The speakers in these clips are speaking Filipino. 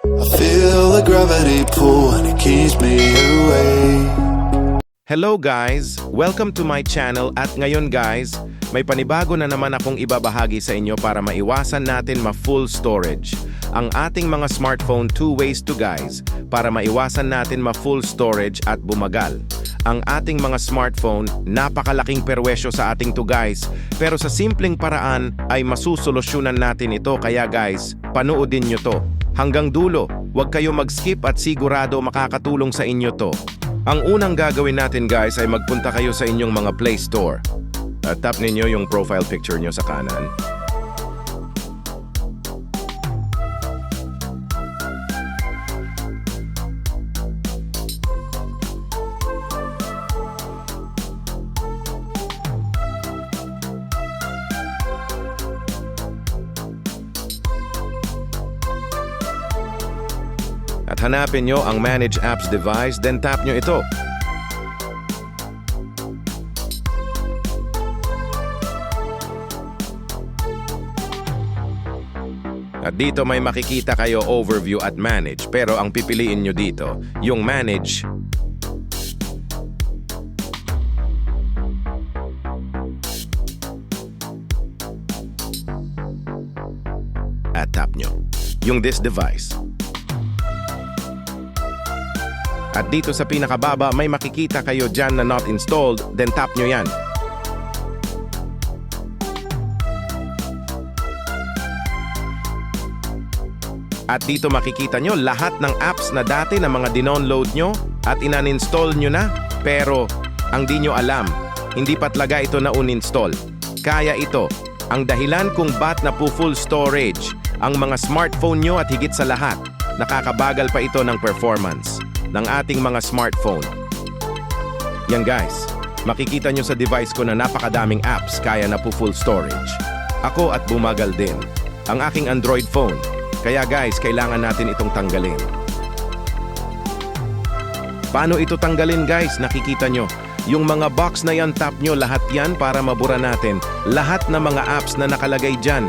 I feel the gravity pull and it keeps me awake. Hello guys! Welcome to my channel at ngayon guys, may panibago na naman akong ibabahagi sa inyo para maiwasan natin ma-full storage. Ang ating mga smartphone 2 ways to guys, para maiwasan natin ma-full storage at bumagal. Ang ating mga smartphone, napakalaking perwesyo sa ating to guys, pero sa simpleng paraan ay masusolusyonan natin ito kaya guys, panoodin nyo to. Hanggang dulo, huwag kayo mag-skip at sigurado makakatulong sa inyo to. Ang unang gagawin natin guys ay magpunta kayo sa inyong mga Play Store. Tap ninyo yung profile picture nyo sa kanan. At hanapin nyo ang Manage Apps device, then tap nyo ito. At dito may makikita kayo Overview at Manage, pero ang pipiliin nyo dito, yung Manage. At tap nyo yung This Device. At dito sa pinakababa, may makikita kayo dyan na not installed, then tap nyo yan. At dito makikita nyo lahat ng apps na dati na mga dinownload nyo at inan-install nyo na, pero ang di nyo alam, hindi pa talaga ito na uninstall. Kaya ito, ang dahilan kung ba't na po full storage ang mga smartphone nyo at higit sa lahat, nakakabagal pa ito ng performance ng ating mga smartphone. Yan guys, makikita nyo sa device ko na napakadaming apps kaya na po full storage. Ako at bumagal din ang aking Android phone. Kaya guys, kailangan natin itong tanggalin. Paano ito tanggalin guys? Nakikita nyo, yung mga box na yan, tap nyo lahat yan para mabura natin lahat ng mga apps na nakalagay dyan.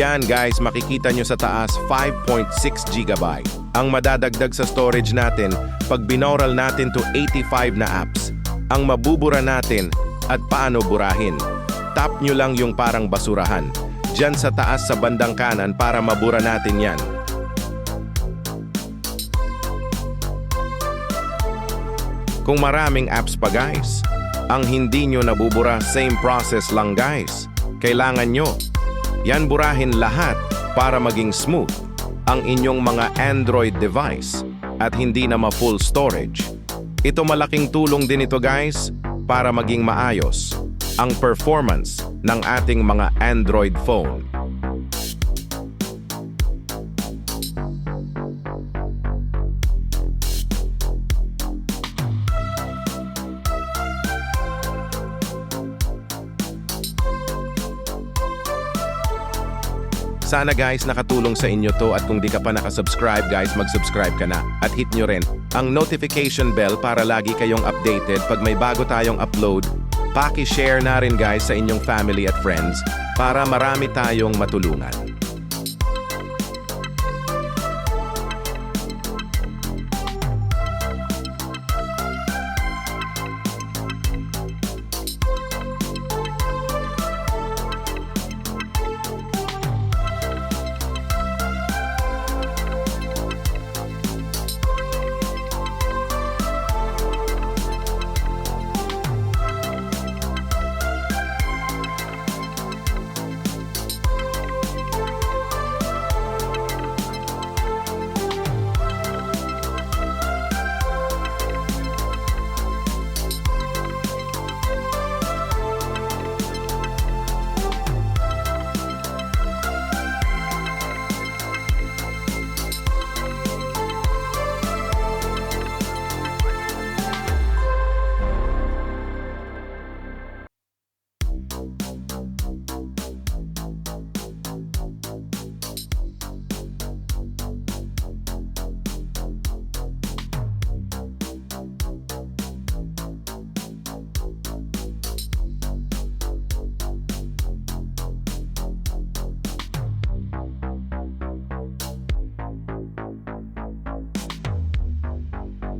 Yan guys, makikita nyo sa taas 5.6 GB. Ang madadagdag sa storage natin pag binaural natin to 85 na apps. Ang mabubura natin at paano burahin. Tap nyo lang yung parang basurahan dyan sa taas sa bandang kanan para mabura natin yan. Kung maraming apps pa guys, ang hindi nyo nabubura, same process lang guys. Kailangan nyo yan burahin lahat para maging smooth ang inyong mga Android device at hindi na ma-full storage. Ito malaking tulong din ito guys para maging maayos ang performance ng ating mga Android phone. Sana guys nakatulong sa inyo to at kung di ka pa nakasubscribe guys, mag-subscribe ka na at hit nyo rin ang notification bell para lagi kayong updated pag may bago tayong upload. Paki-share na rin guys sa inyong family at friends para marami tayong matulungan.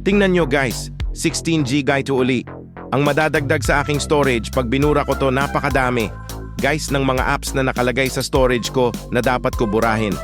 Tingnan nyo guys, 16 GB to uli. Ang madadagdag sa aking storage pag binura ko to napakadami. Guys, ng mga apps na nakalagay sa storage ko na dapat ko burahin.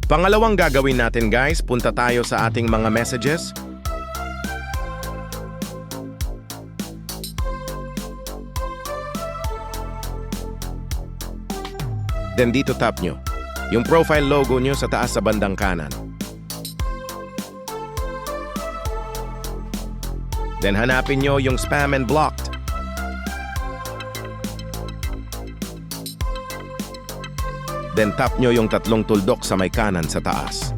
Pangalawang gagawin natin guys, punta tayo sa ating mga messages. Then dito tap nyo, yung profile logo nyo sa taas sa bandang kanan. Then hanapin nyo yung spam and blocked. Then tap nyo yung tatlong tuldok sa may kanan sa taas.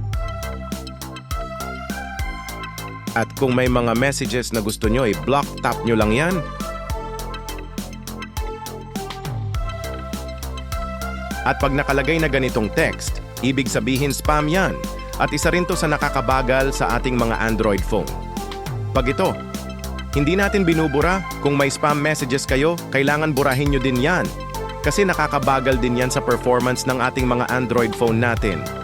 At kung may mga messages na gusto nyo i-block, tap nyo lang yan. At pag nakalagay na ganitong text, ibig sabihin spam yan. At isa rin to sa nakakabagal sa ating mga Android phone. Pag ito, hindi natin binubura, kung may spam messages kayo, kailangan burahin nyo din yan. Kasi nakakabagal din yan sa performance ng ating mga Android phone natin.